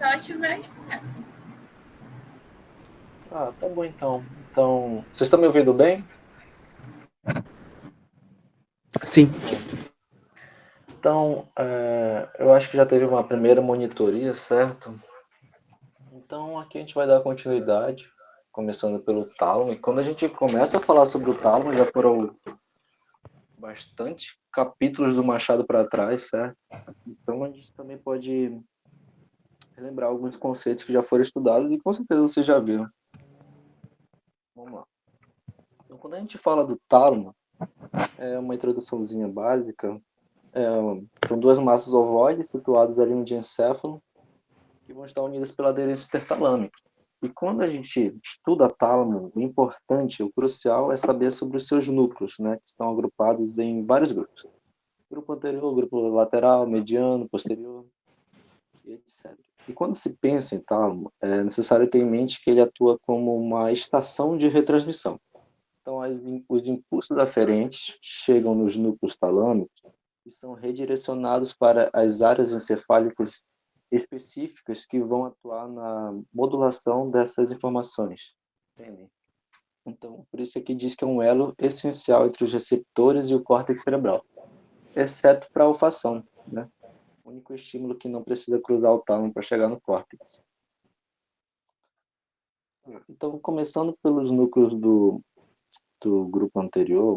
Se ela tiver, a gente começa. Ah, tá bom então. Então, vocês estão me ouvindo bem? Sim. Pronto. Então, eu acho que já teve uma primeira monitoria, certo? Então, aqui a gente vai dar continuidade, começando pelo tálamo. E quando a gente começa a falar sobre o tálamo, já foram bastante capítulos do Machado para trás, certo? Então, a gente também pode relembrar alguns conceitos que já foram estudados e com certeza vocês já viram. Vamos lá. Então, quando a gente fala do tálamo, é uma introduçãozinha básica. São duas massas ovoides situadas ali no diencéfalo que vão estar unidas pela aderência intertalâmica. E quando a gente estuda tálamo, o importante, o crucial é saber sobre os seus núcleos, né, que estão agrupados em vários grupos. Grupo anterior, grupo lateral, mediano, posterior, e etc. E quando se pensa em tálamo, é necessário ter em mente que ele atua como uma estação de retransmissão. Então, os impulsos aferentes chegam nos núcleos talâmicos e são redirecionados para as áreas encefálicas específicas que vão atuar na modulação dessas informações. Entendem? Então, por isso que aqui diz que é um elo essencial entre os receptores e o córtex cerebral, exceto para a olfação, né? O único estímulo que não precisa cruzar o tálamo para chegar no córtex. Então, começando pelos núcleos do grupo anterior,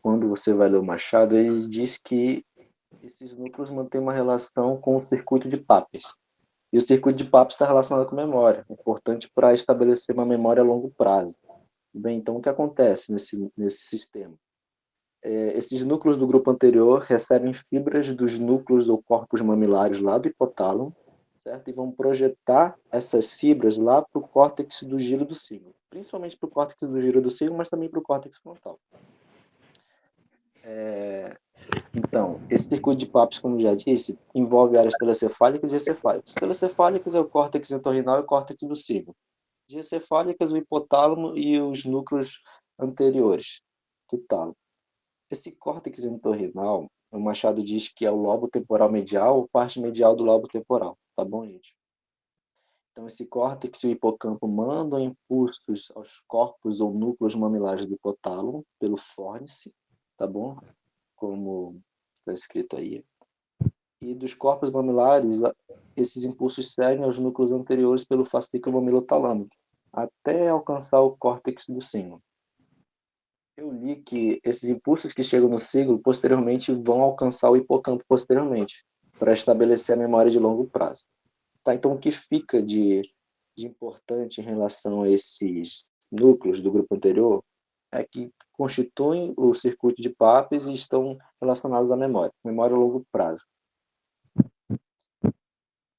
quando você vai ler o Machado, ele diz que esses núcleos mantêm uma relação com o circuito de Papez. E o circuito de Papez está relacionado com memória, importante para estabelecer uma memória a longo prazo. Bem, então, o que acontece nesse sistema? Esses núcleos do grupo anterior recebem fibras dos núcleos ou corpos mamilares lá do hipotálamo, certo? E vão projetar essas fibras lá para o córtex do giro do cílio, principalmente para o córtex do giro do cílio, mas também para o córtex frontal. Então, esse circuito de Papez, como já disse, envolve áreas telecefálicas e encefálicas. Telecefálicas é o córtex entorrinal e o córtex do cílio. Diencefálicas, o hipotálamo e os núcleos anteriores do tálamo. Esse córtex entorrinal, o Machado diz que é o lobo temporal medial ou parte medial do lobo temporal. Tá bom, gente? Então, esse córtex e o hipocampo mandam impulsos aos corpos ou núcleos mamilares do hipotálamo pelo fórnice, tá bom? Como está escrito aí. E dos corpos mamilares, esses impulsos seguem aos núcleos anteriores pelo fascículo mamilotalâmico, até alcançar o córtex do cíngulo. Eu li que esses impulsos que chegam no cíngulo, posteriormente, vão alcançar o hipocampo posteriormente, para estabelecer a memória de longo prazo. Tá, então, o que fica de importante em relação a esses núcleos do grupo anterior é que constituem o circuito de Papez e estão relacionados à memória a longo prazo.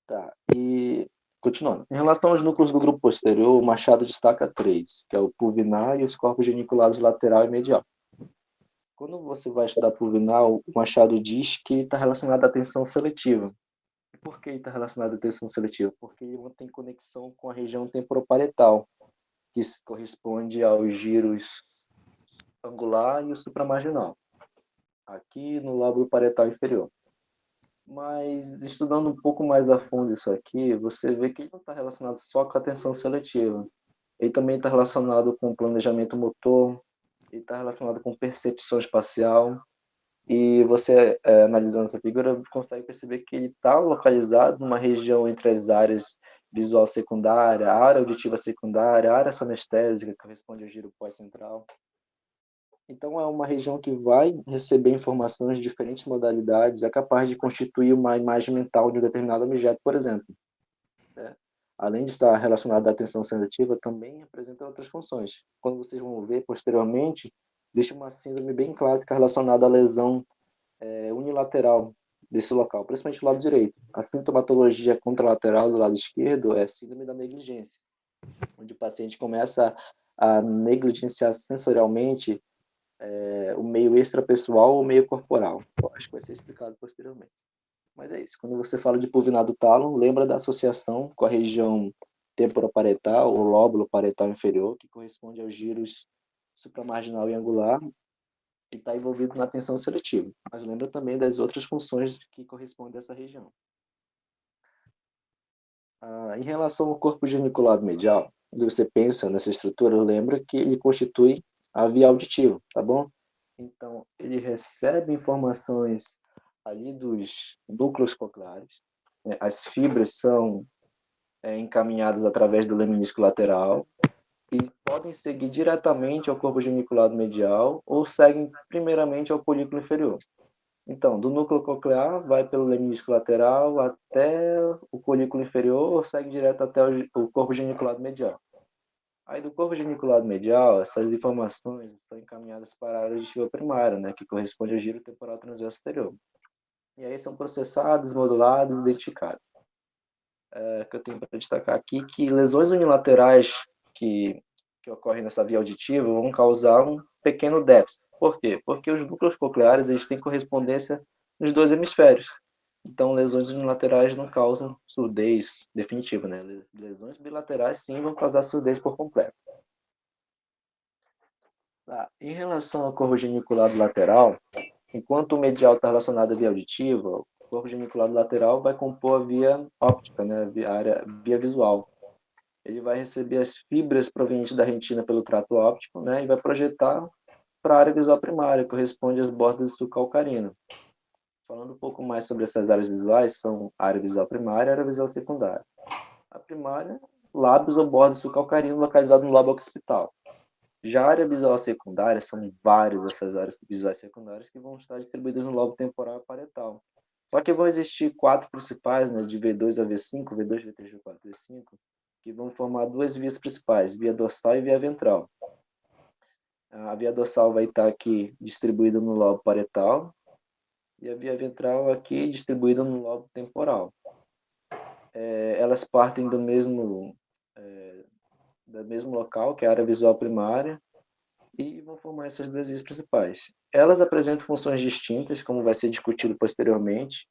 Tá, e continuando. Em relação aos núcleos do grupo posterior, o Machado destaca três, que é o pulvinar e os corpos geniculados lateral e medial. Quando você vai estudar pulvinar, o Machado diz que está relacionado à atenção seletiva. E por que está relacionado à atenção seletiva? Porque ele tem conexão com a região temporoparietal, que corresponde aos giros angular e o supramarginal, aqui no lóbulo parietal inferior. Mas estudando um pouco mais a fundo isso aqui, você vê que ele não está relacionado só com a atenção seletiva. Ele também está relacionado com planejamento motor, ele está relacionado com percepção espacial. E você, analisando essa figura, consegue perceber que ele está localizado numa região entre as áreas visual secundária, a área auditiva secundária, a área sonestésica, que corresponde ao giro pós-central. Então, é uma região que vai receber informações de diferentes modalidades, é capaz de constituir uma imagem mental de um determinado objeto, por exemplo. Né? Além de estar relacionado à atenção seletiva, também apresenta outras funções. Quando vocês vão ver posteriormente, existe uma síndrome bem clássica relacionada à lesão unilateral desse local, principalmente do lado direito. A sintomatologia contralateral do lado esquerdo é síndrome da negligência, onde o paciente começa a negligenciar sensorialmente o meio extrapessoal ou o meio corporal. Eu acho que vai ser explicado posteriormente. Mas é isso. Quando você fala de pulvinar do tálamo, lembra da associação com a região temporoparietal ou lóbulo parietal inferior, que corresponde aos giros supramarginal e angular, e está envolvido na atenção seletiva. Mas lembra também das outras funções que correspondem a essa região. Em relação ao corpo geniculado medial, quando você pensa nessa estrutura, lembra que ele constitui a via auditiva, tá bom? Então, ele recebe informações ali dos núcleos cocleares, né? As fibras são encaminhadas através do leminísculo lateral e podem seguir diretamente ao corpo geniculado medial ou seguem primeiramente ao folículo inferior. Então, do núcleo coclear, vai pelo lemísculo lateral até o folículo inferior ou segue direto até o corpo geniculado medial. Aí, do corpo geniculado medial, essas informações estão encaminhadas para a área auditiva primária, né, que corresponde ao giro temporal transverso exterior. E aí são processados, modulados, identificados. Que eu tenho para destacar aqui que lesões unilaterais que, que ocorrem nessa via auditiva vão causar um pequeno déficit. Por quê? Porque os núcleos cocleares eles têm correspondência nos dois hemisférios. Então, lesões unilaterais não causam surdez definitiva, né? Lesões bilaterais, sim, vão causar surdez por completo. Em relação ao corpo geniculado lateral, enquanto o medial está relacionado à via auditiva, o corpo geniculado lateral vai compor a via óptica, né? Via visual. Ele vai receber as fibras provenientes da retina pelo trato óptico, né? E vai projetar para a área visual primária, que corresponde às bordas do sulco calcarino. Falando um pouco mais sobre essas áreas visuais, são a área visual primária e a área visual secundária. A primária, lábios ou borda sul-calcarino localizado no lobo occipital. Já a área visual secundária, são várias dessas áreas visuais secundárias que vão estar distribuídas no lobo temporal e parietal. Só que vão existir quatro principais, né, de V2 a V5, V2, V3, V4, V5, que vão formar duas vias principais, via dorsal e via ventral. A via dorsal vai estar aqui distribuída no lobo parietal e a via ventral aqui distribuída no lobo temporal. Elas partem do mesmo local, que é a área visual primária, e vão formar essas duas vias principais. Elas apresentam funções distintas, como vai ser discutido posteriormente,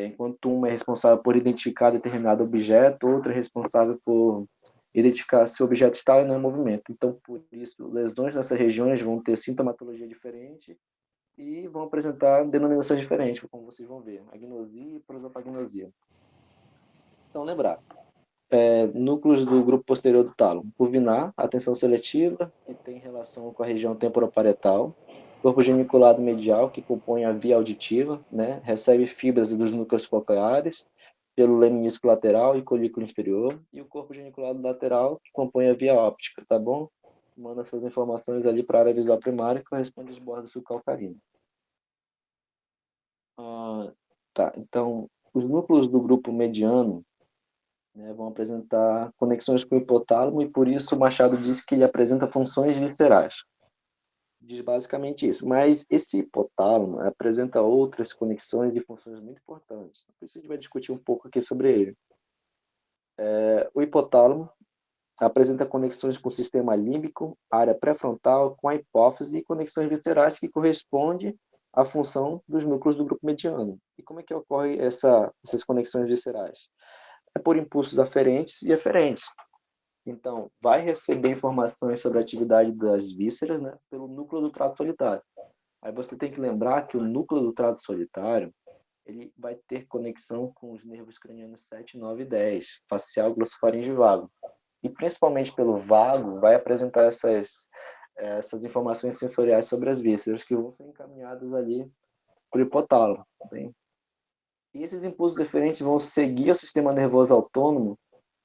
enquanto uma é responsável por identificar determinado objeto, outra é responsável por identificar se o objeto está ou não em movimento. Então, por isso, lesões nessas regiões vão ter sintomatologia diferente e vão apresentar denominações diferentes, como vocês vão ver, agnosia e prosopagnosia. Então, lembrar, núcleos do grupo posterior do tálamo, pulvinar, atenção seletiva, que tem relação com a região temporoparietal, corpo geniculado medial, que compõe a via auditiva, né, recebe fibras dos núcleos cocleares, pelo leminísculo lateral e colículo inferior, e o corpo geniculado lateral, que compõe a via óptica, tá bom? Manda essas informações ali para a área visual primária, que corresponde às bordas sul-calcarinas. Tá, então, os núcleos do grupo mediano, né, vão apresentar conexões com o hipotálamo e por isso o Machado diz que ele apresenta funções viscerais. Diz basicamente isso. Mas esse hipotálamo apresenta outras conexões e funções muito importantes. Por isso a gente vai discutir um pouco aqui sobre ele. O hipotálamo apresenta conexões com o sistema límbico, área pré-frontal, com a hipófise e conexões viscerais que correspondem à função dos núcleos do grupo mediano. E como é que ocorre essas conexões viscerais? É por impulsos aferentes e eferentes. Então, vai receber informações sobre a atividade das vísceras, né, pelo núcleo do trato solitário. Aí você tem que lembrar que o núcleo do trato solitário ele vai ter conexão com os nervos cranianos 7, 9 e 10, facial, glossofaringe e vago. E principalmente pelo vago, vai apresentar essas informações sensoriais sobre as vísceras que vão ser encaminhadas ali para o hipotálamo. Bem? E esses impulsos eferentes vão seguir o sistema nervoso autônomo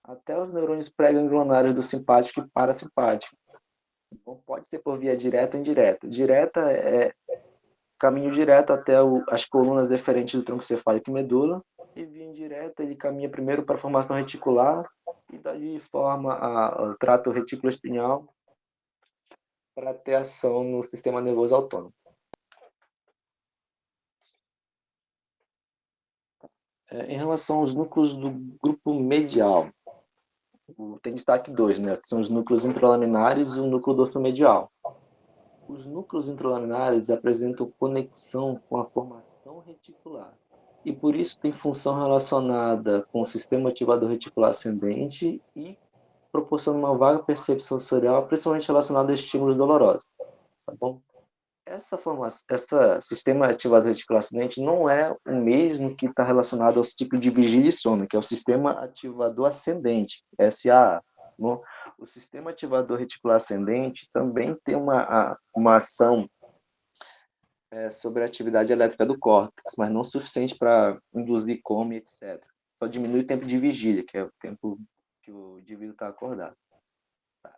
até os neurônios pré-ganglionares do simpático e parasimpático. Então, pode ser por via direta ou indireta. Direta é caminho direto até as colunas deferentes do tronco cefálico e medula, e via indireta ele caminha primeiro para a formação reticular e daí forma o trato reticuloespinhal para ter ação no sistema nervoso autônomo. Em relação aos núcleos do grupo medial, tem destaque dois, né? Que são os núcleos intralaminares e o núcleo dorsomedial. Os núcleos intralaminares apresentam conexão com a formação reticular e por isso tem função relacionada com o sistema ativador reticular ascendente e proporciona uma vaga percepção sensorial, principalmente relacionada a estímulos dolorosos, tá bom? Esse sistema ativador reticular ascendente não é o mesmo que está relacionado ao ciclo de vigília e sono, que é o sistema ativador ascendente, SAA. Bom, o sistema ativador reticular ascendente também tem uma ação sobre a atividade elétrica do córtex, mas não suficiente para induzir coma, etc. Só diminui o tempo de vigília, que é o tempo que o indivíduo está acordado.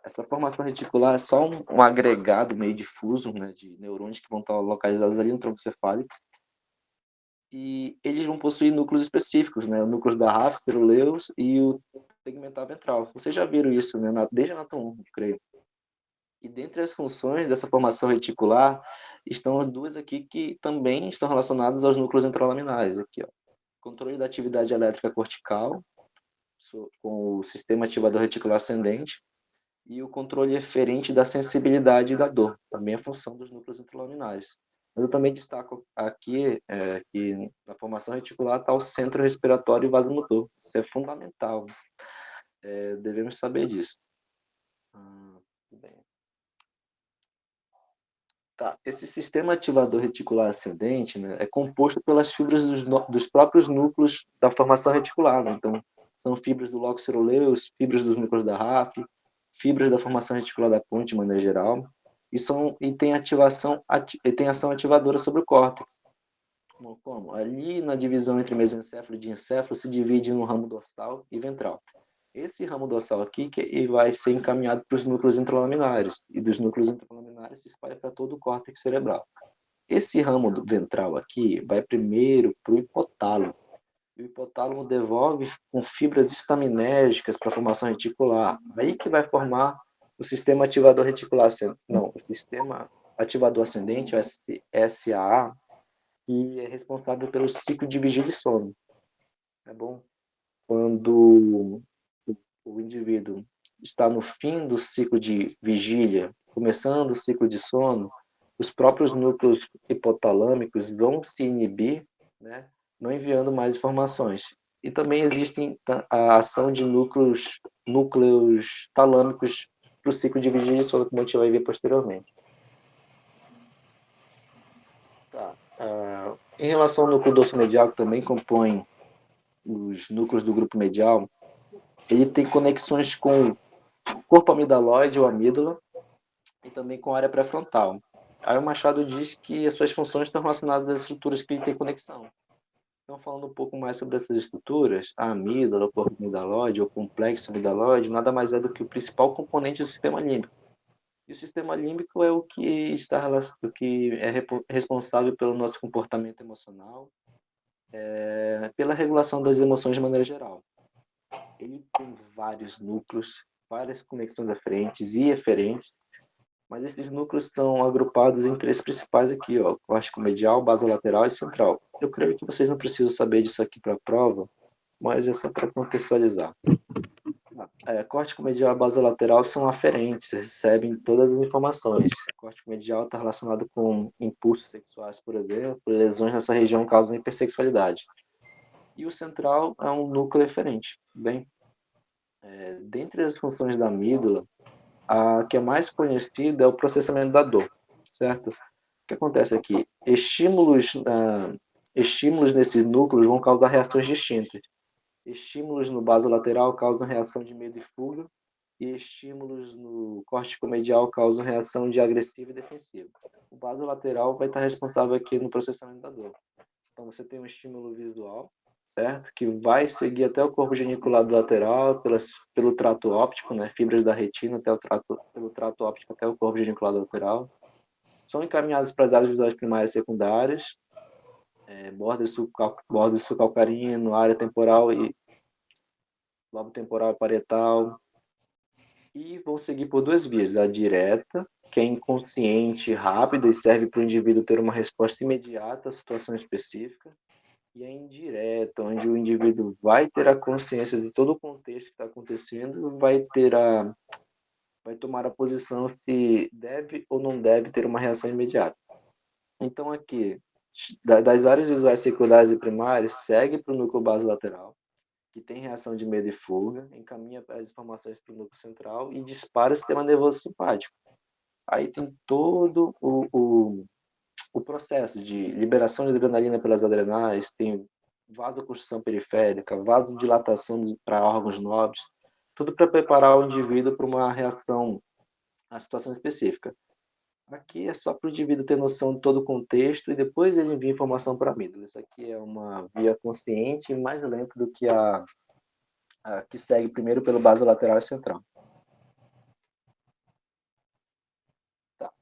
Essa formação reticular é só um agregado meio difuso, né, de neurônios que vão estar localizados ali no tronco cefálico, e eles vão possuir núcleos específicos, né, o núcleo da Raff, ceruleus e o tegmental ventral. Vocês já viram isso, né, desde a anatomia 1, creio. E dentre as funções dessa formação reticular estão as duas aqui que também estão relacionadas aos núcleos intralaminares. Aqui, ó. Controle da atividade elétrica cortical, com o sistema ativador reticular ascendente, e o controle eferente da sensibilidade e da dor, também é função dos núcleos intralaminares. Mas eu também destaco aqui que na formação reticular está o centro respiratório e vasomotor. Isso é fundamental. Devemos saber disso. Bem. Tá. Esse sistema ativador reticular ascendente, né, é composto pelas fibras dos próprios núcleos da formação reticular. Né? Então, são fibras do lóculo ceruleus, fibras dos núcleos da RAF, fibras da formação reticular da ponte, de maneira geral, e tem ação ativadora sobre o córtex. Como? Ali na divisão entre mesencéfalo e diencéfalo se divide no ramo dorsal e ventral. Esse ramo dorsal aqui que vai ser encaminhado para os núcleos intralaminares, e dos núcleos intralaminares se espalha para todo o córtex cerebral. Esse ramo ventral aqui vai primeiro para o hipotálamo. O hipotálamo devolve com fibras estaminérgicas para a formação reticular. Aí que vai formar o sistema ativador reticular ascendente. Não, o sistema ativador ascendente, o SAA, que é responsável pelo ciclo de vigília e sono. É bom? Quando o indivíduo está no fim do ciclo de vigília, começando o ciclo de sono, os próprios núcleos hipotalâmicos vão se inibir, né, não enviando mais informações. E também existe a ação de núcleos talâmicos para o ciclo de vigília e sono, como a gente vai ver posteriormente. Tá. Em relação ao núcleo dorso medial, que também compõe os núcleos do grupo medial, ele tem conexões com o corpo amidalóide ou amígdala e também com a área pré-frontal. Aí o Machado diz que as suas funções estão relacionadas às estruturas que ele tem conexão. Então, falando um pouco mais sobre essas estruturas, a amígdala, o corpo amidalóide, ou complexo amidalóide, nada mais é do que o principal componente do sistema límbico. E o sistema límbico é o que é responsável pelo nosso comportamento emocional, pela regulação das emoções de maneira geral. Ele tem vários núcleos, várias conexões aferentes e eferentes, mas esses núcleos estão agrupados em três principais aqui, ó, córtico medial, basolateral e central. Eu creio que vocês não precisam saber disso aqui para a prova, mas é só para contextualizar. Córtico medial e basolateral são aferentes, recebem todas as informações. Córtico medial está relacionado com impulsos sexuais, por exemplo, lesões nessa região causam hipersexualidade. E o central é um núcleo eferente. Bem, dentre as funções da amígdala, a que é mais conhecida é o processamento da dor, certo? O que acontece aqui? Estímulos nesses núcleos vão causar reações distintas. Estímulos no basolateral causam reação de medo e fuga, e estímulos no córtico medial causam reação de agressivo e defensivo. O basolateral vai estar responsável aqui no processamento da dor. Então, você tem um estímulo visual, certo? Que vai seguir até o corpo geniculado lateral, pelo trato óptico, né? Fibras da retina pelo trato óptico até o corpo geniculado lateral. São encaminhados para as áreas visuais primárias e secundárias, borda sul-calcarino, área temporal e lobo temporal e parietal. E vão seguir por duas vias: a direta, que é inconsciente, rápida e serve para o indivíduo ter uma resposta imediata à situação específica, e a indireta, onde o indivíduo vai ter a consciência de todo o contexto que está acontecendo, vai tomar a posição se deve ou não deve ter uma reação imediata. Então aqui, das áreas visuais secundárias e primárias, segue para o núcleo basolateral, que tem reação de medo e fuga, encaminha as informações para o núcleo central e dispara o sistema nervoso simpático. Aí tem todo o processo de liberação de adrenalina pelas adrenais, tem vasoconstrição periférica, vasodilatação para órgãos nobres, tudo para preparar o indivíduo para uma reação à situação específica. Aqui é só para o indivíduo ter noção de todo o contexto e depois ele envia informação para a amígdala. Isso aqui é uma via consciente mais lenta do que a que segue primeiro pelo basolateral e central. Tá.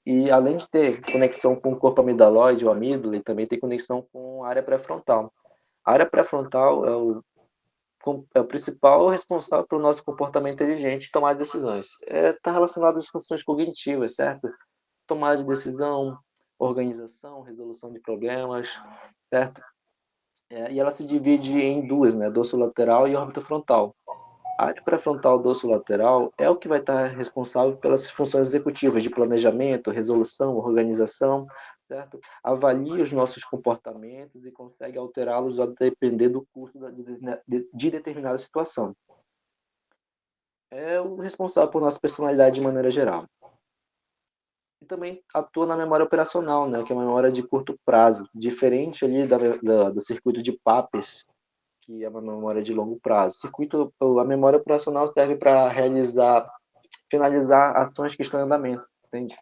E além de ter conexão com o corpo amidalóide, o amígdala, ele também tem conexão com a área pré-frontal. A área pré-frontal é o principal responsável pelo nosso comportamento inteligente e tomar decisões. Está relacionado às funções cognitivas, certo? Tomada de decisão, organização, resolução de problemas, certo? E ela se divide em duas, né? Dorso lateral e órbita frontal. A área pré-frontal dorsolateral é o que vai estar responsável pelas funções executivas de planejamento, resolução, organização, certo? Avalia os nossos comportamentos e consegue alterá-los a depender do curso de determinada situação. É o responsável por nossa personalidade de maneira geral. E também atua na memória operacional, né, que é uma memória de curto prazo, diferente ali do circuito de Papez, que é uma memória de longo prazo. A memória operacional serve para finalizar ações que estão em andamento, entende?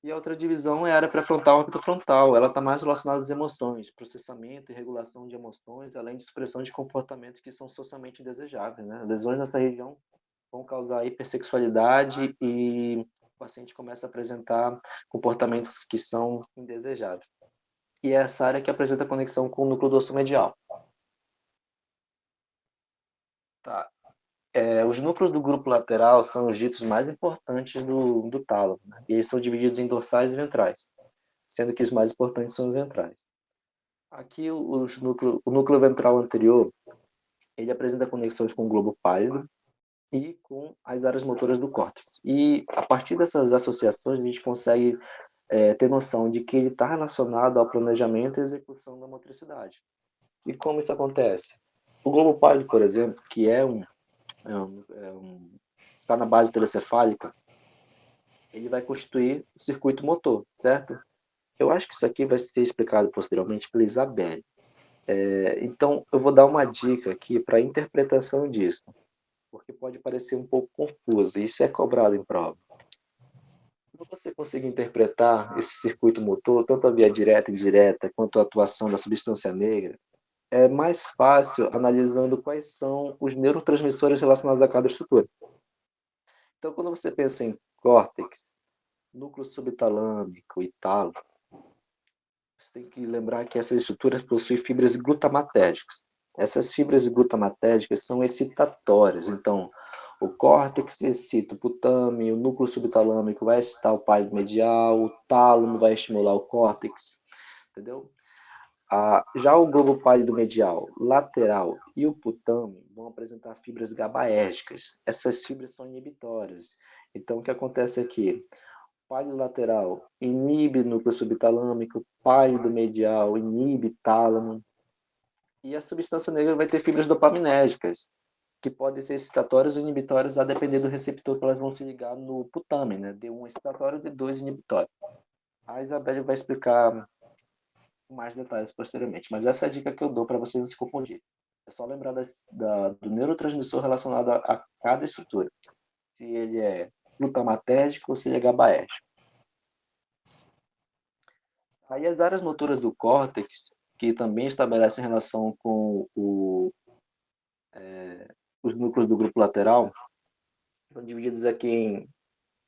E a outra divisão é a área pré-frontal e órbita frontal. Ela está mais relacionada às emoções, processamento e regulação de emoções, além de expressão de comportamentos que são socialmente indesejáveis, né? Lesões nessa região vão causar hipersexualidade e o paciente começa a apresentar comportamentos que são indesejáveis. E é essa área que apresenta conexão com o núcleo dorsomedial. Tá. Os núcleos do grupo lateral são os ditos mais importantes do tálamo, né? E eles são divididos em dorsais e ventrais, sendo que os mais importantes são os ventrais. Aqui, o núcleo ventral anterior, ele apresenta conexões com o globo pálido e com as áreas motoras do córtex. E, a partir dessas associações, a gente consegue ter noção de que ele está relacionado ao planejamento e execução da motricidade. E como isso acontece? O globo pálido, por exemplo, que está na base telecefálica, ele vai constituir o circuito motor, certo? Eu acho que isso aqui vai ser explicado posteriormente pela Isabelle. Então, eu vou dar uma dica aqui para a interpretação disso, porque pode parecer um pouco confuso, e isso é cobrado em prova. Quando você conseguir interpretar esse circuito motor, tanto a via direta e indireta, quanto a atuação da substância negra, é mais fácil analisando quais são os neurotransmissores relacionados a cada estrutura. Então, quando você pensa em córtex, núcleo subtalâmico e talo, você tem que lembrar que essas estruturas possuem fibras glutamatérgicas. Essas fibras glutamatérgicas são excitatórias, então o córtex excita o putame, o núcleo subtalâmico vai excitar o pálido medial, o tálamo vai estimular o córtex, entendeu? Já o globo pálido medial, lateral e o putame vão apresentar fibras GABAérgicas. Essas fibras são inibitórias. Então, o que acontece aqui? Pálido lateral inibe núcleo subtalâmico, pálido medial inibe tálamo. E a substância negra vai ter fibras dopaminérgicas, que podem ser excitatórias ou inibitórias a depender do receptor que elas vão se ligar no putame, né? D1 excitatório e D2 inibitório. A Isabelle vai explicar mais detalhes posteriormente, mas essa é a dica que eu dou para vocês não se confundir. É só lembrar do neurotransmissor relacionado a cada estrutura, se ele é glutamatérgico ou se ele é GABAérgico. Aí as áreas motoras do córtex, que também estabelecem relação com os núcleos do grupo lateral, são divididos aqui em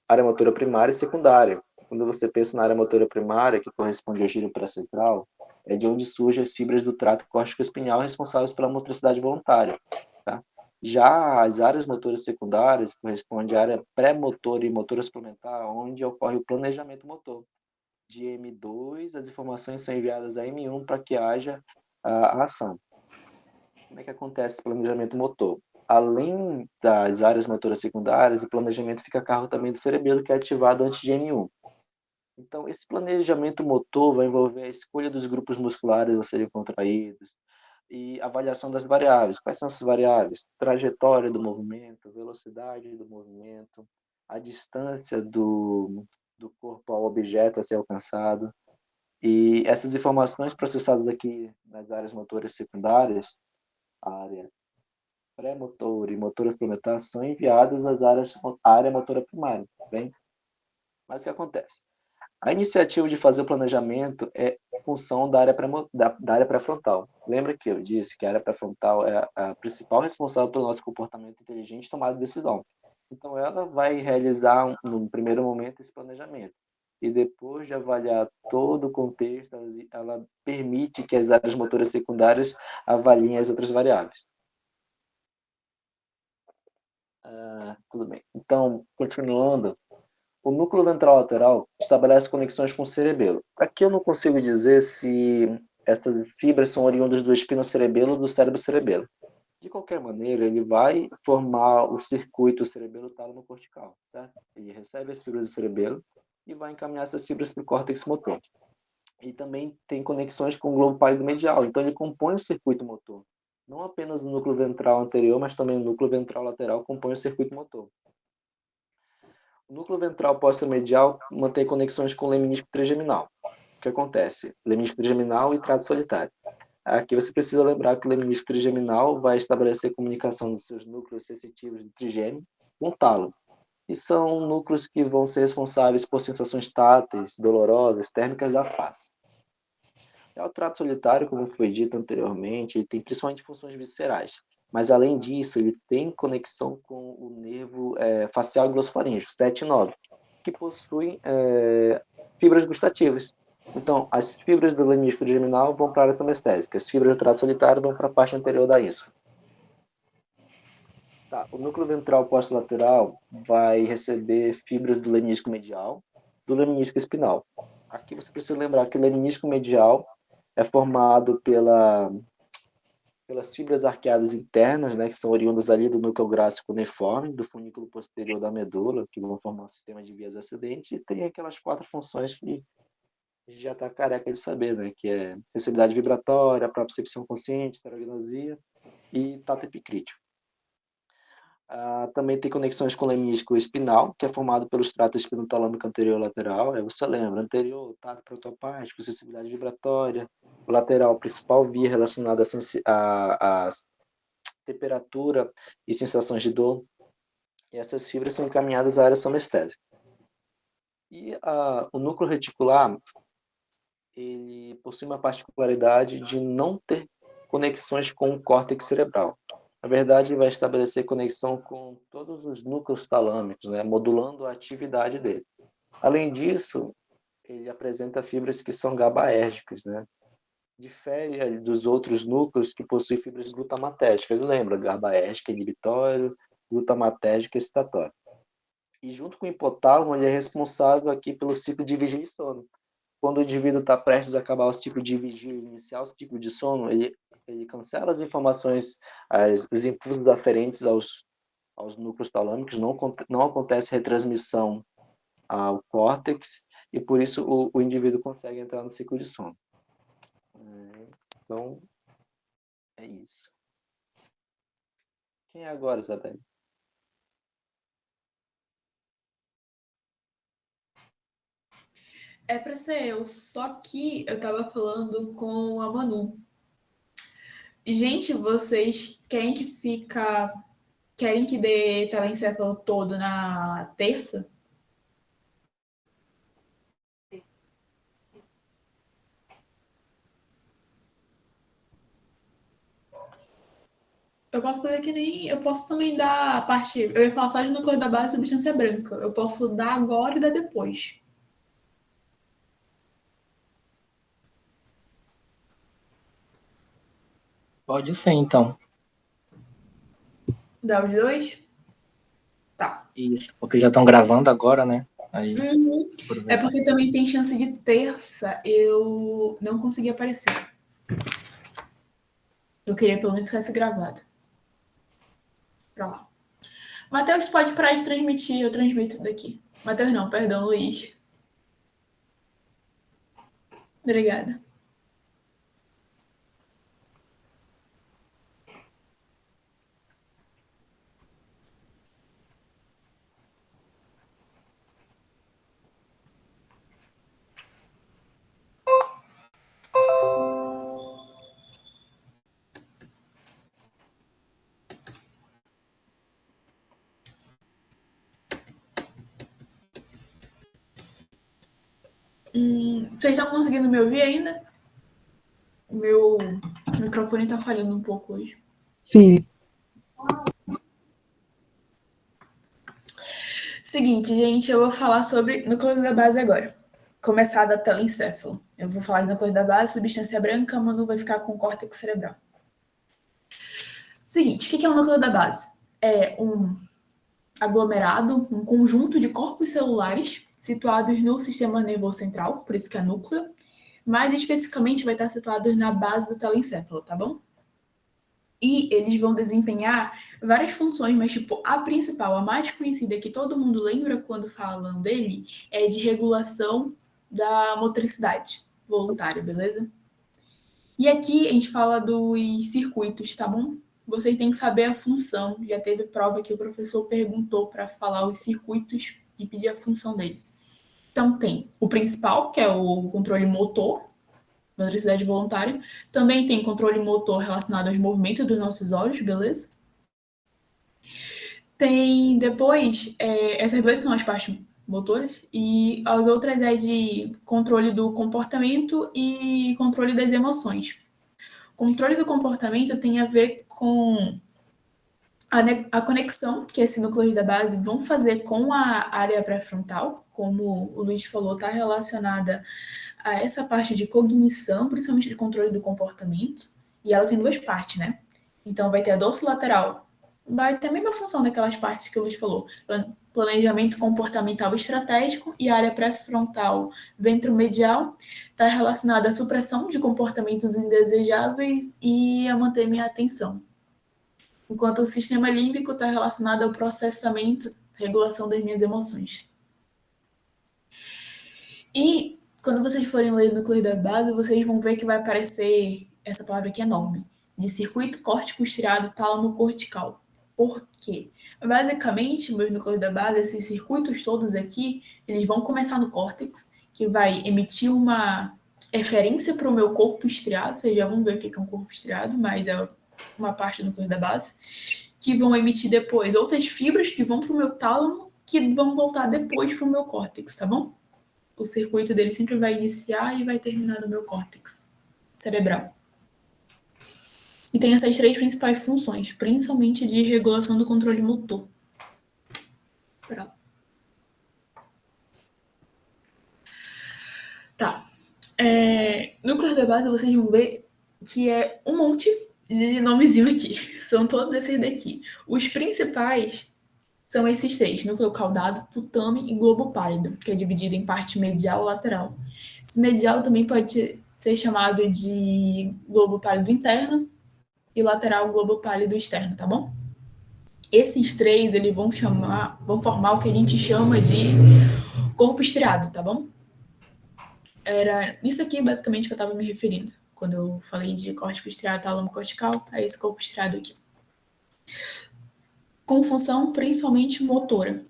área motora primária e secundária. Quando você pensa na área motora primária, que corresponde ao giro pré-central, é de onde surgem as fibras do trato córtico-espinhal responsáveis pela motricidade voluntária. Tá? Já as áreas motoras secundárias correspondem à área pré-motora e motora suplementar, onde ocorre o planejamento motor. De M2, as informações são enviadas a M1 para que haja a ação. Como é que acontece esse planejamento motor? Além das áreas motoras secundárias, o planejamento fica a cargo também do cerebelo, que é ativado antes de M1. Então, esse planejamento motor vai envolver a escolha dos grupos musculares a serem contraídos e avaliação das variáveis. Quais são essas variáveis? Trajetória do movimento, velocidade do movimento, a distância do corpo ao objeto a ser alcançado. E essas informações processadas aqui nas áreas motoras secundárias, a área pré-motor e motora suplementar, são enviadas à área motora primária. Bem? Mas o que acontece? A iniciativa de fazer o planejamento é função da área pré-frontal. Lembra que eu disse que a área pré-frontal é a principal responsável pelo nosso comportamento inteligente e tomada de decisão. Então, ela vai realizar, no primeiro momento, esse planejamento. E depois de avaliar todo o contexto, ela permite que as áreas motoras secundárias avaliem as outras variáveis. Tudo bem. Então, continuando, o núcleo ventral lateral estabelece conexões com o cerebelo. Aqui eu não consigo dizer se essas fibras são oriundas do espinocerebelo ou do cérebro-cerebelo. De qualquer maneira, ele vai formar o circuito cerebelo-tálamo-cortical, certo? Ele recebe as fibras do cerebelo e vai encaminhar essas fibras para o córtex motor. E também tem conexões com o globo pálido medial, então ele compõe o circuito motor. Não apenas o núcleo ventral anterior, mas também o núcleo ventral lateral compõe o circuito motor. O núcleo ventral póstero-medial mantém conexões com o leminísco trigeminal. O que acontece? Leminísco trigeminal e trato solitário. Aqui você precisa lembrar que o leminísco trigeminal vai estabelecer comunicação dos seus núcleos sensitivos do trigêmeo com o tálamo. E são núcleos que vão ser responsáveis por sensações táteis, dolorosas, térmicas da face. O trato solitário, como foi dito anteriormente, ele tem principalmente funções viscerais. Mas, além disso, ele tem conexão com o nervo facial e glossofaríngeo, 7 e 9, que possuem fibras gustativas. Então, as fibras do leminísfero trigeminal vão para a área tonestésica, as fibras do trato solitário vão para a parte anterior da ínsula. Tá, o núcleo ventral postlateral vai receber fibras do leminísco medial, do leminísco espinal. Aqui você precisa lembrar que o leminísco medial é formado pelas fibras arqueadas internas, né, que são oriundas ali do núcleo grácico cuneiforme, do funículo posterior da medula, que vão formar um sistema de vias ascendentes, e tem aquelas 4 funções que a gente já está careca de saber, né, que é sensibilidade vibratória, propriocepção consciente, terognosia e tato epicrítico. Também tem conexões com o leminísco espinal, que é formado pelo estrato espinotalâmico anterior lateral. Aí você lembra, anterior, tato protopático, sensibilidade vibratória. O lateral, principal via relacionada à temperatura e sensações de dor. E essas fibras são encaminhadas à área sonestésica. E o núcleo reticular, ele possui uma particularidade de não ter conexões com o córtex cerebral. Na verdade, vai estabelecer conexão com todos os núcleos talâmicos, né, modulando a atividade dele. Além disso, ele apresenta fibras que são GABAérgicas, né? Difere dos outros núcleos que possuem fibras glutamatérgicas. Lembra, GABAérgica inibitório, glutamatérgica excitatório. E junto com o hipotálamo, ele é responsável aqui pelo ciclo de vigília e sono. Quando o indivíduo está prestes a acabar o ciclo de vigília e iniciar o ciclo de sono, ele cancela as informações, os impulsos aferentes aos núcleos talâmicos, não acontece retransmissão ao córtex, e por isso o indivíduo consegue entrar no ciclo de sono. Então, é isso. Quem é agora, Isabelle? É pra ser eu, só que eu tava falando com a Manu. Gente, vocês querem que dê telencefalo todo na terça? Eu posso fazer que nem. Eu posso também dar a parte. Eu ia falar só de núcleo da base e substância branca. Eu posso dar agora e dar depois. Pode ser, então. Dar os dois? Tá. Isso, porque já estão gravando agora, né? Aí, Uhum. É aproveita. porque também tem chance de terça eu não conseguir aparecer. Eu queria pelo menos que fosse gravado. Pra lá. Matheus pode parar de transmitir, eu transmito daqui. Matheus não, perdão, Luiz. Obrigada. Vocês estão conseguindo me ouvir ainda? Meu microfone está falhando um pouco hoje. Sim. Seguinte, gente, eu vou falar sobre núcleo da base agora. Começar da telencéfalo. Eu vou falar de núcleo da base, substância branca, a Manu vai ficar com córtex cerebral. Seguinte, o que é o núcleo da base? É um aglomerado, um conjunto de corpos celulares situados no sistema nervoso central, por isso que é núcleo, mais especificamente vai estar situado na base do telencéfalo, tá bom? E eles vão desempenhar várias funções, mas tipo, a principal, a mais conhecida, que todo mundo lembra quando falam dele, é de regulação da motricidade voluntária, beleza? E aqui a gente fala dos circuitos, tá bom? Vocês têm que saber a função. Já teve prova que o professor perguntou para falar os circuitos e pedir a função dele. Então tem o principal, que é o controle motor, motricidade voluntária. Também tem controle motor relacionado aos movimentos dos nossos olhos, beleza? Tem depois, essas duas são as partes motoras, e as outras é de controle do comportamento e controle das emoções. Controle do comportamento tem a ver com a conexão que esse núcleo da base vão fazer com a área pré-frontal, como o Luiz falou, está relacionada a essa parte de cognição, principalmente de controle do comportamento, e ela tem duas partes, né? Então vai ter a dorsolateral, vai ter a mesma função daquelas partes que o Luiz falou, planejamento comportamental estratégico, e a área pré-frontal ventromedial está relacionada à supressão de comportamentos indesejáveis e a manter minha atenção. Enquanto o sistema límbico está relacionado ao processamento, regulação das minhas emoções. E quando vocês forem ler o núcleo da base, vocês vão ver que vai aparecer essa palavra aqui enorme, de circuito córtico estriado tálamo cortical. Por quê? Basicamente, meus núcleos da base, esses circuitos todos aqui, eles vão começar no córtex, que vai emitir uma eferência para o meu corpo estriado, vocês já vão ver o que é um corpo estriado, mas é uma parte do núcleo da base, que vão emitir depois outras fibras que vão para o meu tálamo, que vão voltar depois para o meu córtex, tá bom? O circuito dele sempre vai iniciar e vai terminar no meu córtex cerebral. E tem essas três principais funções, principalmente de regulação do controle motor. Pronto. Tá. Núcleo da base, vocês vão ver que é um monte de nomezinho aqui. São todos esses daqui. Os principais são esses três: núcleo caudado, putame e globo pálido, que é dividido em parte medial e lateral. Esse medial também pode ser chamado de globo pálido interno e lateral globo pálido externo, tá bom? Esses três, eles vão formar o que a gente chama de corpo estriado, tá bom? Era isso aqui, basicamente, que eu estava me referindo. Quando eu falei de córtico estriado, tálamo cortical, é esse corpo estriado aqui. Com função principalmente motora.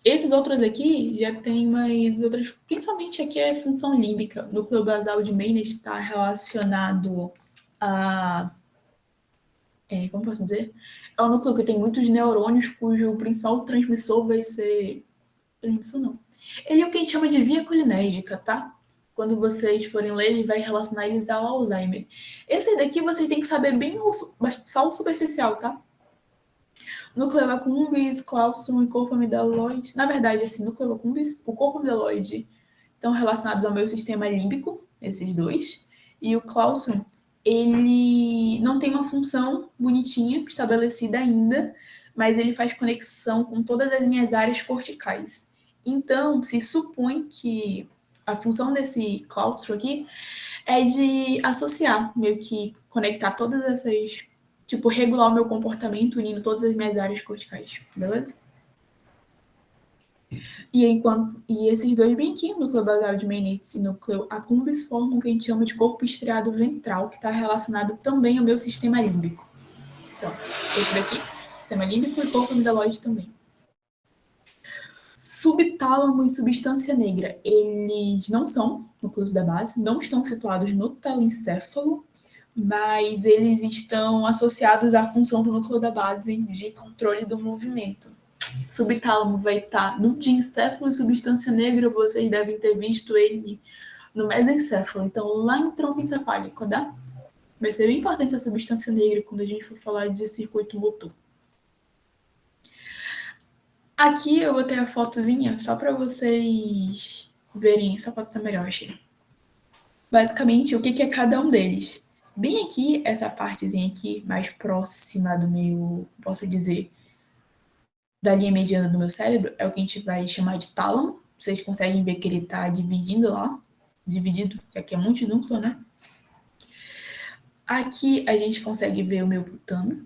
Esses outros aqui já tem mais outras, principalmente aqui é função límbica. O núcleo basal de Maynard está relacionado a... como posso dizer? É um núcleo que tem muitos neurônios, cujo principal transmissor vai ser... Transmissor não. Ele é o que a gente chama de via colinérgica, tá? Quando vocês forem ler, ele vai relacionar eles ao Alzheimer. Esse daqui vocês têm que saber bem só o superficial, tá? Núcleo accumbens, claustrum e corpo amideloide. Na verdade, esse núcleo accumbens, o corpo amideloide estão relacionados ao meu sistema límbico, esses dois. E o claustrum, ele não tem uma função bonitinha, estabelecida ainda, mas ele faz conexão com todas as minhas áreas corticais. Então, se supõe que a função desse claustro aqui é de associar, meio que conectar todas essas, tipo, regular o meu comportamento unindo todas as minhas áreas corticais, beleza? E esses dois bem aqui, núcleo basal de Meynitz e núcleo accumbens, formam o que a gente chama de corpo estriado ventral, que está relacionado também ao meu sistema límbico. Então, esse daqui, sistema límbico e corpo amideloide também. Subtálamo e substância negra, eles não são núcleos da base, não estão situados no telencéfalo, mas eles estão associados à função do núcleo da base de controle do movimento. Subtálamo vai estar no diencéfalo e substância negra, vocês devem ter visto ele no mesencéfalo, então lá em tronco encefálico, tá? Vai ser bem importante essa substância negra quando a gente for falar de circuito motor. Aqui eu botei a fotozinha só para vocês verem. Essa foto tá melhor, achei. Basicamente, o que é cada um deles. Bem aqui, essa partezinha aqui, mais próxima do meu, posso dizer, da linha mediana do meu cérebro, é o que a gente vai chamar de tálamo. Vocês conseguem ver que ele está dividindo lá. Dividido, já que é multinúcleo, né? Aqui a gente consegue ver o meu putamo.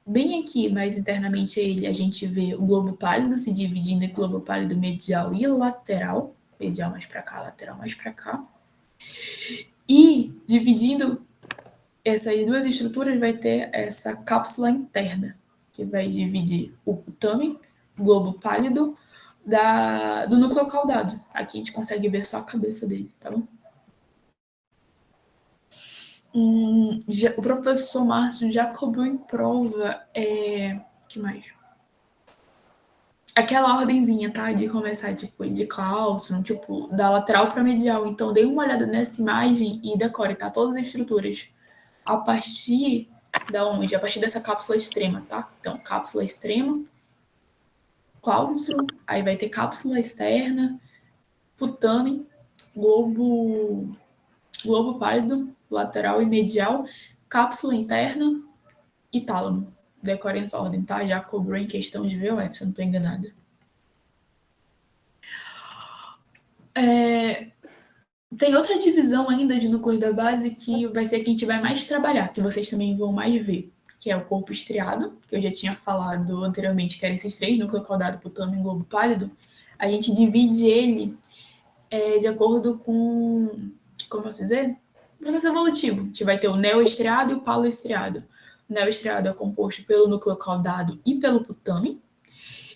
Bem aqui, mais internamente a ele, a gente vê o globo pálido se dividindo em globo pálido medial e lateral. Medial mais para cá, lateral mais para cá. E dividindo essas duas estruturas, vai ter essa cápsula interna, que vai dividir o putame, globo pálido, do núcleo caudado. Aqui a gente consegue ver só a cabeça dele, tá bom? O professor Márcio já cobrou em prova, que mais? Aquela ordenzinha, tá? De começar, tipo, de cálcio, tipo, da lateral para medial. Então, dê uma olhada nessa imagem e decore, tá? Todas as estruturas. A partir da onde? A partir dessa cápsula extrema, tá? Então, cápsula extrema, cláustro, aí vai ter cápsula externa, putame, globo pálido, lateral e medial, cápsula interna e tálamo. Decorem essa ordem, tá? Já cobrou em questão de VOF, se eu não estou enganada. Tem outra divisão ainda de núcleos da base que vai ser a que a gente vai mais trabalhar, que vocês também vão mais ver, que é o corpo estriado, que eu já tinha falado anteriormente, que eram esses três, núcleo caudado, putame e globo pálido. A gente divide ele de acordo com, como posso dizer? Processo evolutivo. A gente vai ter o neoestriado e o paloestriado. O neoestriado é composto pelo núcleo caudado e pelo putame,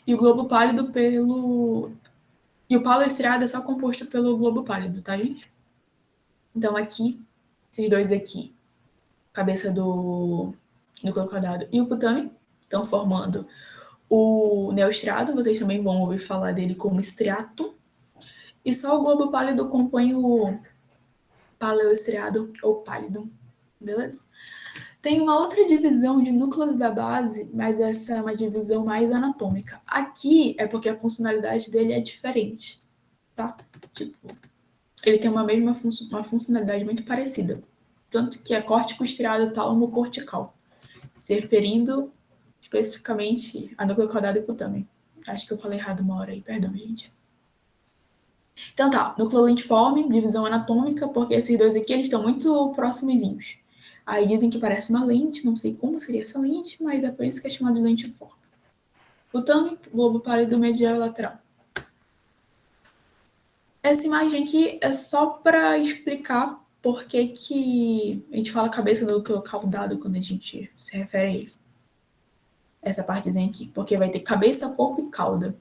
e o globo pálido pelo... E o paloestriado é só composto pelo globo pálido, tá, gente? Então, aqui, esses dois aqui, cabeça do núcleo caudado e o putame, estão formando o neoestriado. Vocês também vão ouvir falar dele como estriato. E só o globo pálido compõe o paleoestriado ou pálido, beleza? Tem uma outra divisão de núcleos da base, mas essa é uma divisão mais anatômica. Aqui é porque a funcionalidade dele é diferente, tá? Tipo, ele tem uma funcionalidade muito parecida. Tanto que é córtico estriado tálamo cortical, se referindo especificamente a núcleo caudado e putame. Acho que eu falei errado uma hora aí, perdão, gente. Então tá, núcleo lentiforme, divisão anatômica, porque esses dois aqui eles estão muito próximozinhos. Aí dizem que parece uma lente, não sei como seria essa lente, mas é por isso que é chamado de lentiforme. Putame, globo pálido medial e lateral. Essa imagem aqui é só para explicar por que a gente fala cabeça do núcleo caudado quando a gente se refere a ele. Essa partezinha aqui, porque vai ter cabeça, corpo e cauda.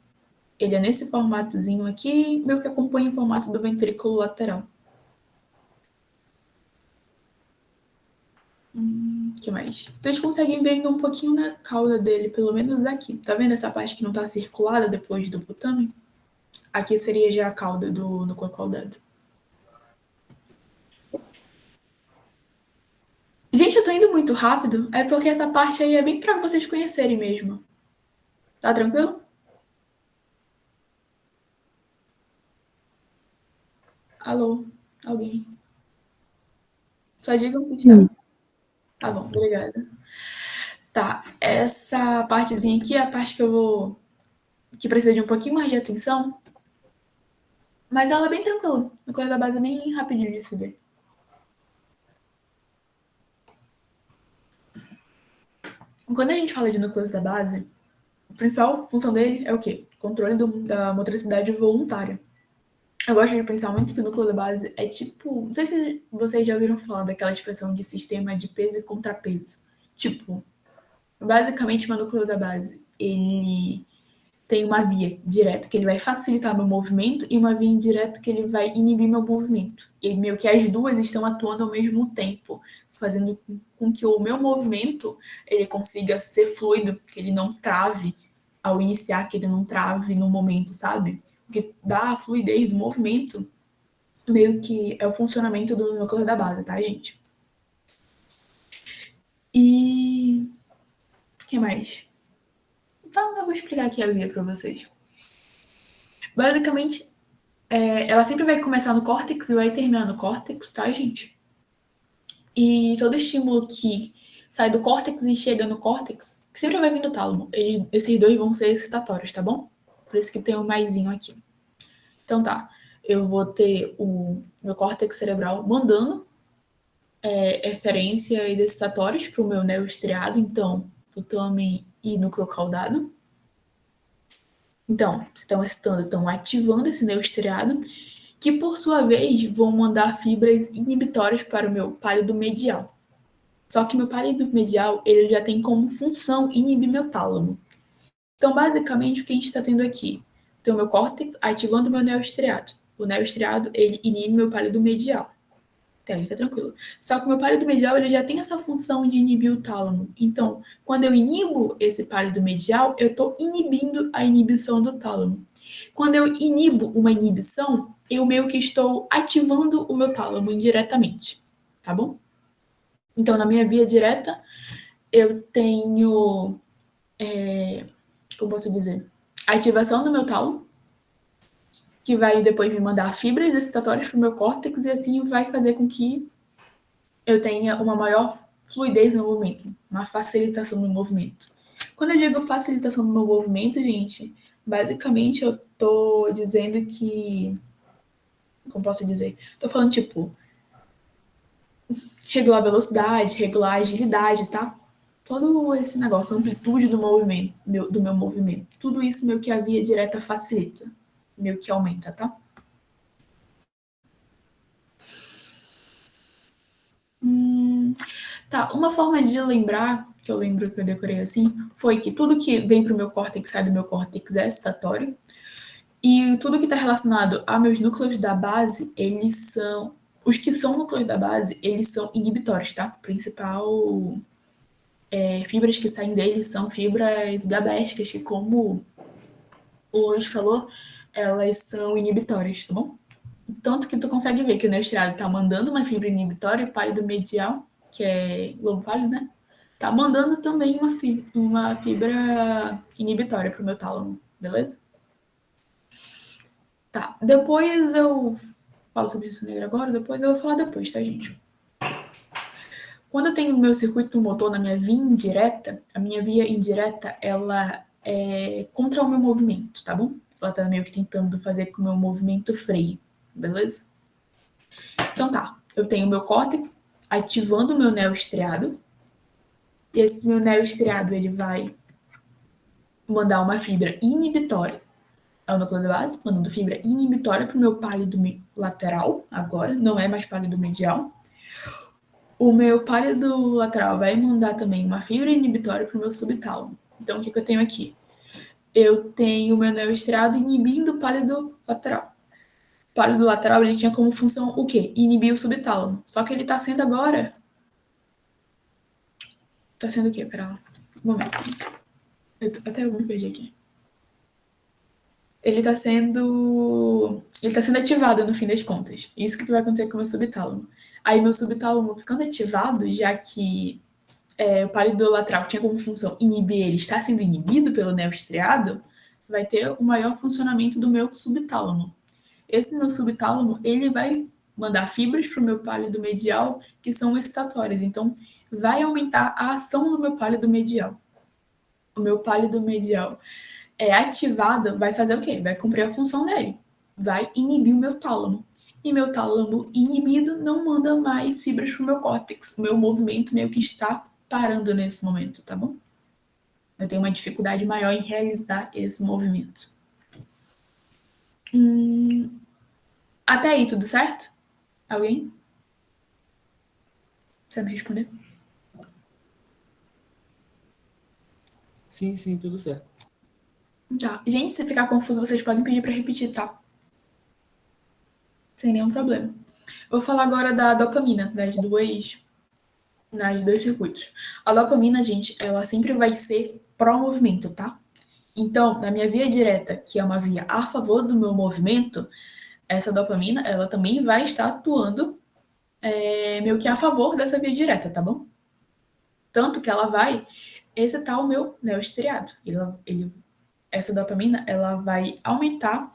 Ele é nesse formatozinho aqui, meio que acompanha o formato do ventrículo lateral. Que mais? Vocês conseguem ver ainda um pouquinho na cauda dele, pelo menos aqui. Tá vendo essa parte que não tá circulada depois do putame? Aqui seria já a cauda do núcleo caudado. Gente, eu tô indo muito rápido, é porque essa parte aí é bem pra vocês conhecerem mesmo. Tá tranquilo? Alô? Alguém? Só digam que está. Tá bom, obrigada. Tá, essa partezinha aqui é a parte que precisa de um pouquinho mais de atenção, mas ela é bem tranquila. O núcleo da base é bem rapidinho de se ver. Quando a gente fala de núcleos da base, a principal função dele é o quê? Controle da motricidade voluntária. Eu gosto de pensar muito que o núcleo da base é tipo... Não sei se vocês já ouviram falar daquela expressão de sistema de peso e contrapeso. Tipo, basicamente, o núcleo da base, ele tem uma via direta que ele vai facilitar meu movimento e uma via indireta que ele vai inibir meu movimento. E meio que as duas estão atuando ao mesmo tempo, fazendo com que o meu movimento ele consiga ser fluido, que ele não trave ao iniciar, que ele não trave no momento, sabe? Porque dá a fluidez do movimento meio que é o funcionamento do núcleo da base, tá, gente? E o que mais? Então, eu vou explicar aqui a via para vocês. Basicamente, ela sempre vai começar no córtex e vai terminar no córtex, tá, gente? E todo estímulo que sai do córtex e chega no córtex, que sempre vai vir do tálamo, esses dois vão ser excitatórios, tá bom? Por isso que tem um maisinho aqui. Então tá, eu vou ter o meu córtex cerebral mandando eferências excitatórias para o meu neoestriado, então, putamen e núcleo caudado. Então, estão excitando, estão ativando esse neoestriado, que por sua vez vão mandar fibras inibitórias para o meu pálido medial. Só que meu pálido medial, ele já tem como função inibir meu tálamo. Então, basicamente, o que a gente está tendo aqui? Tem o meu córtex ativando o meu neoestriado. O neoestriado, ele inibe meu pálido medial. Fica tranquilo. Só que o meu pálido medial, ele já tem essa função de inibir o tálamo. Então, quando eu inibo esse pálido medial, eu estou inibindo a inibição do tálamo. Quando eu inibo uma inibição, eu meio que estou ativando o meu tálamo indiretamente. Tá bom? Então, na minha via direta, eu tenho, como posso dizer, a ativação do meu tálamo, que vai depois me mandar fibras excitatórias para o meu córtex e assim vai fazer com que eu tenha uma maior fluidez no movimento, uma facilitação no movimento. Quando eu digo facilitação do meu movimento, gente, basicamente eu tô dizendo que, como posso dizer? Tô falando, tipo, regular a velocidade, regular a agilidade, tá? Todo esse negócio, a amplitude do movimento, do meu movimento. Tudo isso meio que a via direta facilita, meio que aumenta, tá? Tá, uma forma de lembrar, que eu lembro que eu decorei assim, foi que tudo que vem pro meu córtex, sai do meu córtex é excitatório, e tudo que está relacionado a meus núcleos da base, eles são... Os que são núcleos da base, eles são inibitórios, tá? Principal fibras que saem deles são fibras GABAérgicas, que como o Luiz falou, elas são inibitórias, tá bom? Tanto que tu consegue ver que o neoestriado tá mandando uma fibra inibitória, o pálido medial, que é globo pálido, né? Tá mandando também uma fibra inibitória pro meu tálamo, beleza? Tá, depois eu falo sobre isso negra agora, depois eu vou falar depois, tá, gente? Quando eu tenho o meu circuito motor na minha via indireta, a minha via indireta, ela é contra o meu movimento, tá bom? Ela tá meio que tentando fazer com que o meu movimento freie, beleza? Então tá, eu tenho o meu córtex ativando o meu neoestriado, e esse meu neoestriado, ele vai mandar uma fibra inibitória ao núcleo da base, mandando fibra inibitória para o meu pálido lateral, agora, não é mais pálido medial. O meu pálido lateral vai mandar também uma fibra inibitória para o meu subtálamo. Então, o que eu tenho aqui? Eu tenho o meu neoestriado inibindo o pálido lateral. O pálido lateral, ele tinha como função o quê? Inibir o subtálamo. Só que ele está sendo agora... Está sendo o quê? Pera lá. Um momento. Até eu me perdi aqui. Ele está sendo ativado no fim das contas. Isso que vai acontecer com o meu subtálamo. Aí meu subtálamo ficando ativado, já que o pálido lateral tinha como função inibir ele, está sendo inibido pelo neoestriado, vai ter o maior funcionamento do meu subtálamo. Esse meu subtálamo, ele vai mandar fibras para o meu pálido medial, que são excitatórias. Então, vai aumentar a ação do meu pálido medial. O meu pálido medial ativado, vai fazer o quê? Vai cumprir a função dele. Vai inibir o meu tálamo. E meu tálamo inibido não manda mais fibras para o meu córtex. O meu movimento meio que está parando nesse momento, tá bom? Eu tenho uma dificuldade maior em realizar esse movimento. Até aí, tudo certo? Alguém? Você vai me responder? Sim, tudo certo. Tá. Gente, se ficar confuso, vocês podem pedir para repetir, tá? Sem nenhum problema. Vou falar agora da dopamina, nas dois circuitos. A dopamina, gente, ela sempre vai ser pró-movimento, tá? Então, na minha via direta, que é uma via a favor do meu movimento, essa dopamina, ela também vai estar atuando meio que a favor dessa via direta, tá bom? Tanto que ela vai excitar o meu neostriado. Essa dopamina, ela vai aumentar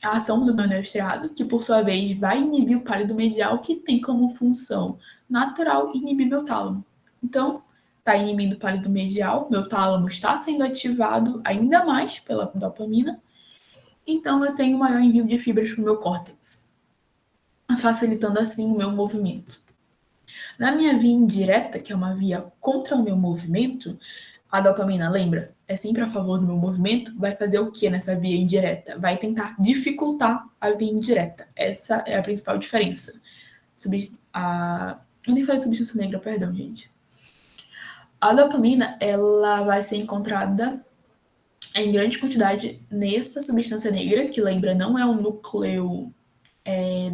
a ação do meu neostriado, que por sua vez vai inibir o pálido medial, que tem como função natural inibir meu tálamo. Então, está inibindo o pálido medial, meu tálamo está sendo ativado ainda mais pela dopamina, então eu tenho maior envio de fibras para o meu córtex, facilitando assim o meu movimento. Na minha via indireta, que é uma via contra o meu movimento, a dopamina, lembra? É sempre a favor do meu movimento. Vai fazer o que nessa via indireta? Vai tentar dificultar a via indireta. Essa é a principal diferença. Eu nem falei de substância negra, perdão, gente. A dopamina, ela vai ser encontrada em grande quantidade nessa substância negra, que lembra, não é um núcleo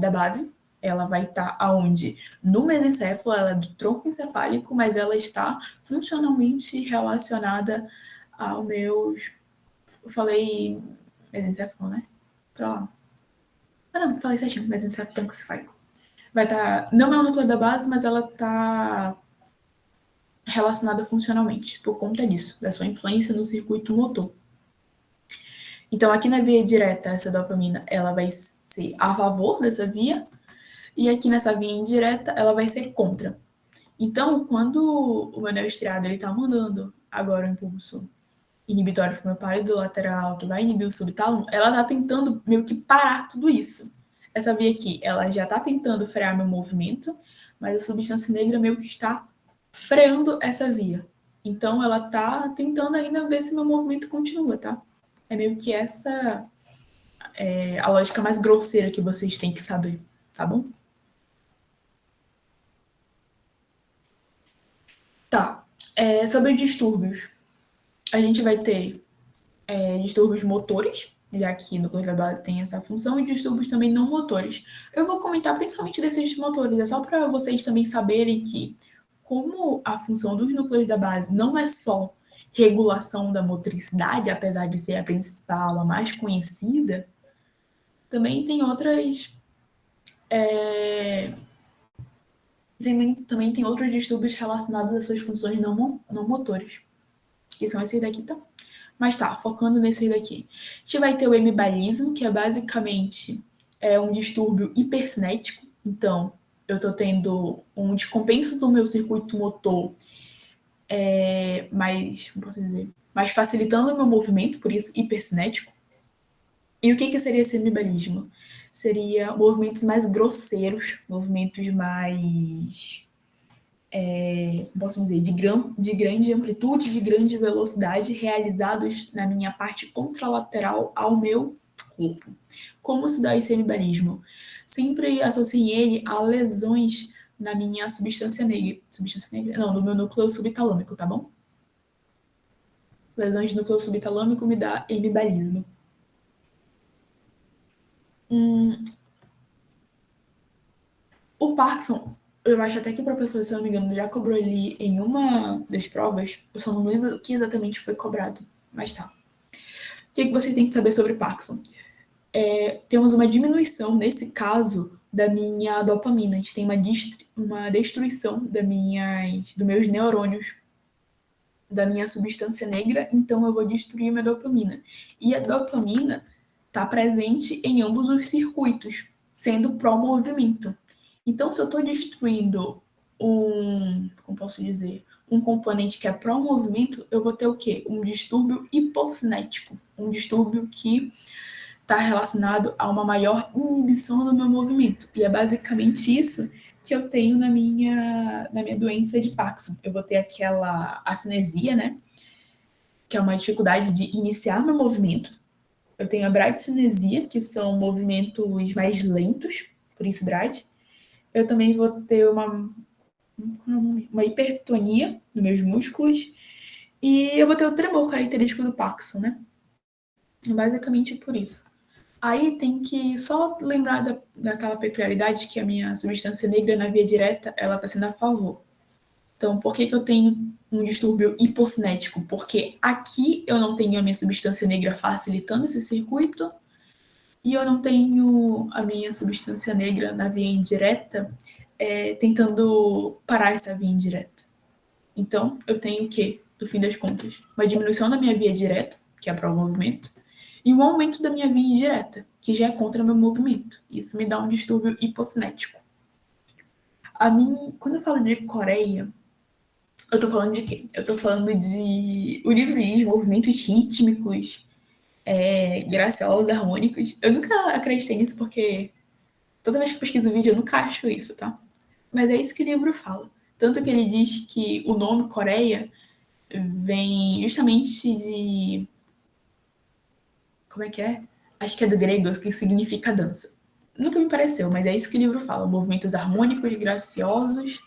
da base. Ela vai estar aonde? No mesencéfalo, ela é do tronco encefálico, mas ela está funcionalmente relacionada ao meu... Eu falei mesencéfalo, né? Pra lá. Não, falei certinho, mesencéfalo, tronco encefálico. Vai estar... Não é o núcleo da base, mas ela está relacionada funcionalmente, por conta disso, da sua influência no circuito motor. Então, aqui na via direta, essa dopamina, ela vai ser a favor dessa via, e aqui nessa via indireta, ela vai ser contra. Então, quando o meu neostriado está mandando agora o impulso inibitório para o meu pálido lateral, que vai inibir o subtálamo, ela está tentando meio que parar tudo isso. Essa via aqui, ela já está tentando frear meu movimento, mas a substância negra meio que está freando essa via. Então, ela está tentando ainda ver se meu movimento continua, tá? É meio que essa a lógica mais grosseira que vocês têm que saber, tá bom? Tá. Sobre distúrbios, a gente vai ter distúrbios motores, já que no núcleo da base tem essa função, e distúrbios também não motores. Eu vou comentar principalmente desses motores, é só para vocês também saberem que, como a função dos núcleos da base não é só regulação da motricidade, apesar de ser a principal, a mais conhecida, também tem outras... Também tem outros distúrbios relacionados às suas funções não motores, que são esses daqui, tá? Mas tá, focando nesses daqui. A gente vai ter o hemibalismo, que é basicamente um distúrbio hipercinético. Então, eu tô tendo um descompenso do meu circuito motor, mais facilitando o meu movimento, por isso hipercinético. E o que seria esse hemibalismo? Seria movimentos mais grosseiros, movimentos mais... posso dizer, de grande amplitude, de grande velocidade, realizados na minha parte contralateral ao meu corpo. Como se dá esse hemibalismo? Sempre associei ele a lesões na minha substância negra. Não, no meu núcleo subtalâmico, tá bom? Lesões de núcleo subtalâmico me dá hemibalismo. O Parkinson, eu acho até que o professor, se eu não me engano, já cobrou ele em uma das provas. Eu só não lembro o que exatamente foi cobrado, mas tá. O que você tem que saber sobre Parkinson? Temos uma diminuição, nesse caso, da minha dopamina. A gente tem uma destruição dos meus neurônios, da minha substância negra, então eu vou destruir minha dopamina. E a dopamina está presente em ambos os circuitos, sendo pró-movimento. Então, se eu estou destruindo como posso dizer, um componente que é pró-movimento, eu vou ter o quê? Um distúrbio hipocinético, um distúrbio que está relacionado a uma maior inibição do meu movimento. E é basicamente isso que eu tenho na minha doença de Parkinson. Eu vou ter aquela acinesia, né? Que é uma dificuldade de iniciar meu movimento. Eu tenho a bradicinesia, que são movimentos mais lentos, por isso brad. Eu também vou ter uma hipertonia nos meus músculos. E eu vou ter o tremor característico do Parkinson, né? Basicamente por isso. Aí tem que só lembrar daquela peculiaridade que a minha substância negra na via direta, ela está sendo a favor. Então, por que eu tenho um distúrbio hipocinético? Porque aqui eu não tenho a minha substância negra facilitando esse circuito, e eu não tenho a minha substância negra na via indireta tentando parar essa via indireta. Então, eu tenho o quê? No fim das contas, uma diminuição da minha via direta, que é para o movimento, e um aumento da minha via indireta, que já é contra o meu movimento. Isso me dá um distúrbio hiposcinético. Quando eu falo de Coreia, eu tô falando de quê? Eu tô falando de o livro de movimentos rítmicos, graciosos, harmônicos. Eu nunca acreditei nisso porque toda vez que eu pesquiso vídeo eu nunca acho isso, tá? Mas é isso que o livro fala. Tanto que ele diz que o nome Coreia vem justamente de... Como é que é? Acho que é do grego, que significa dança. Nunca me pareceu, mas é isso que o livro fala. Movimentos harmônicos, graciosos,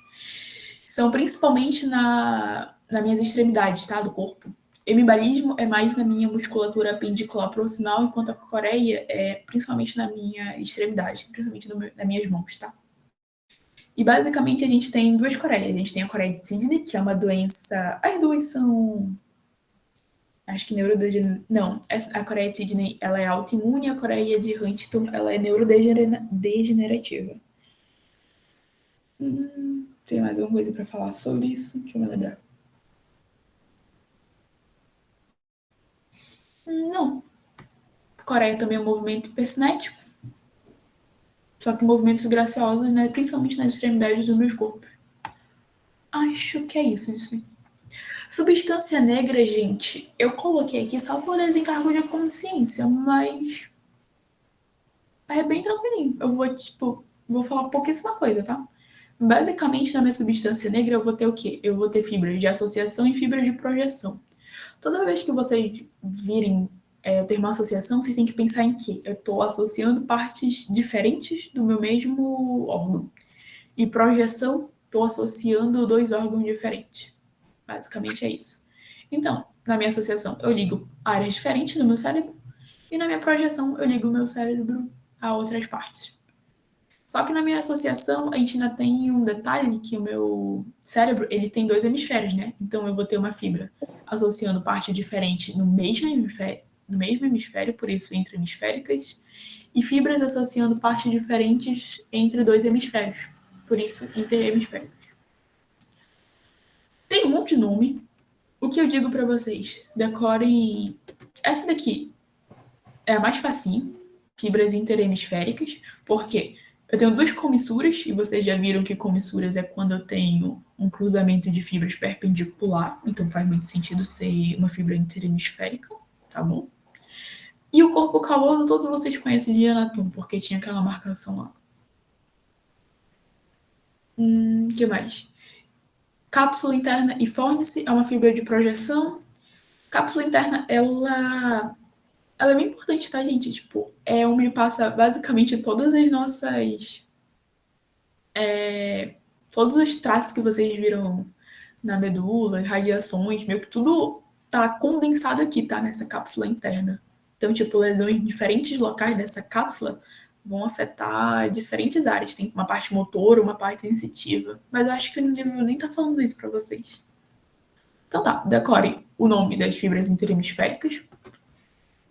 são principalmente nas minhas extremidades, tá? Do corpo. Hemibalismo é mais na minha musculatura apendicular proximal, enquanto a coreia é principalmente na minha extremidade, principalmente nas minhas mãos, tá? E basicamente a gente tem duas Coreias. A gente tem a Coreia de Sydney, que é uma doença... As duas são... Acho que neurodegenerativa... Não, a Coreia de Sydney ela é autoimune, a Coreia de Huntington ela é neurodegenerativa. Tem mais alguma coisa para falar sobre isso? Deixa eu me lembrar. Não. A Coreia também é um movimento hipercinético, só que movimentos graciosos, né, principalmente nas extremidades dos meus corpos. Acho que é isso. Substância negra, gente, eu coloquei aqui só por desencargo de consciência, mas é bem tranquilinho. Eu vou falar pouquíssima coisa, tá? Basicamente, na minha substância negra, eu vou ter o quê? Eu vou ter fibras de associação e fibras de projeção. Toda vez que vocês virem o termo associação, vocês têm que pensar em que eu estou associando partes diferentes do meu mesmo órgão. E projeção, estou associando dois órgãos diferentes. Basicamente é isso. Então, na minha associação, eu ligo áreas diferentes do meu cérebro, e na minha projeção, eu ligo o meu cérebro a outras partes. Só que na minha associação, a gente ainda tem um detalhe que o meu cérebro, ele tem dois hemisférios, né? Então, eu vou ter uma fibra associando parte diferente no mesmo hemisfério, por isso entre hemisféricas, e fibras associando partes diferentes entre dois hemisférios, por isso interhemisféricas. Tem um monte de nome. O que eu digo para vocês? Decorem... Essa daqui é a mais facinho, fibras interhemisféricas, porque eu tenho duas comissuras, e vocês já viram que comissuras é quando eu tenho um cruzamento de fibras perpendicular, então faz muito sentido ser uma fibra interhemisférica, tá bom? E o corpo caloso, todos vocês conhecem de anatom, porque tinha aquela marcação lá. Que mais? Cápsula interna e fórnice é uma fibra de projeção. Cápsula interna, ela é bem importante, tá, gente? Tipo, é onde passa basicamente todas as nossas... todos os traços que vocês viram na medula, radiações, meio que tudo tá condensado aqui, tá? Nessa cápsula interna. Então, tipo, lesões em diferentes locais dessa cápsula vão afetar diferentes áreas. Tem uma parte motora, uma parte sensitiva. Mas eu acho que o livro nem tá falando isso pra vocês. Então tá, decorem o nome das fibras interhemisféricas,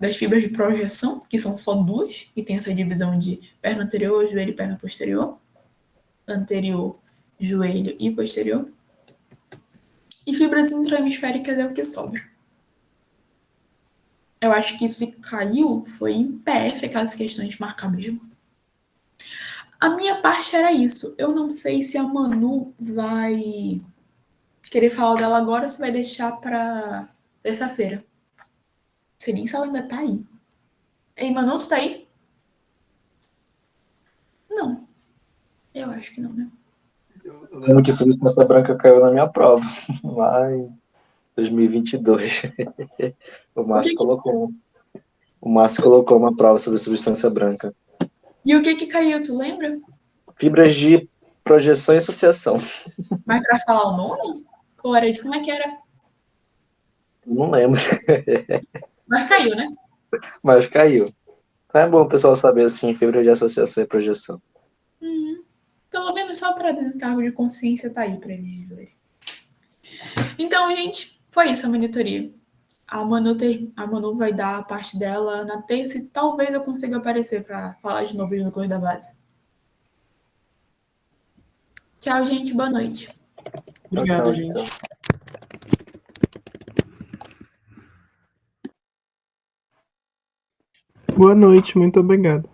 das fibras de projeção, que são só duas, e tem essa divisão de perna anterior, joelho e perna posterior. Anterior, joelho e posterior. E fibras intrahemisféricas é o que sobra. Eu acho que se caiu foi em PF, aquelas questões de marcar mesmo. A minha parte era isso. Eu não sei se a Manu vai querer falar dela agora ou se vai deixar para terça-feira. Não sei nem se ela ainda tá aí. Ei, Manu, tu tá aí? Não. Eu acho que não, né? Eu lembro que substância branca caiu na minha prova, lá em 2022. O Márcio colocou uma prova sobre substância branca. E o que caiu, tu lembra? Fibras de projeção e associação. Mas pra falar o nome? Ou era de como é que era? Não lembro, Mas caiu, né? mas caiu. Então é bom o pessoal saber, assim, fibra de associação e projeção. Pelo menos só para desencargo de consciência tá aí para eles verem. Então, gente, foi isso a monitoria. A Manu vai dar a parte dela na terça e talvez eu consiga aparecer para falar de novo no Correio da Base. Tchau, gente. Boa noite. Obrigado, Tchau, gente. tchau. Boa noite, muito obrigado.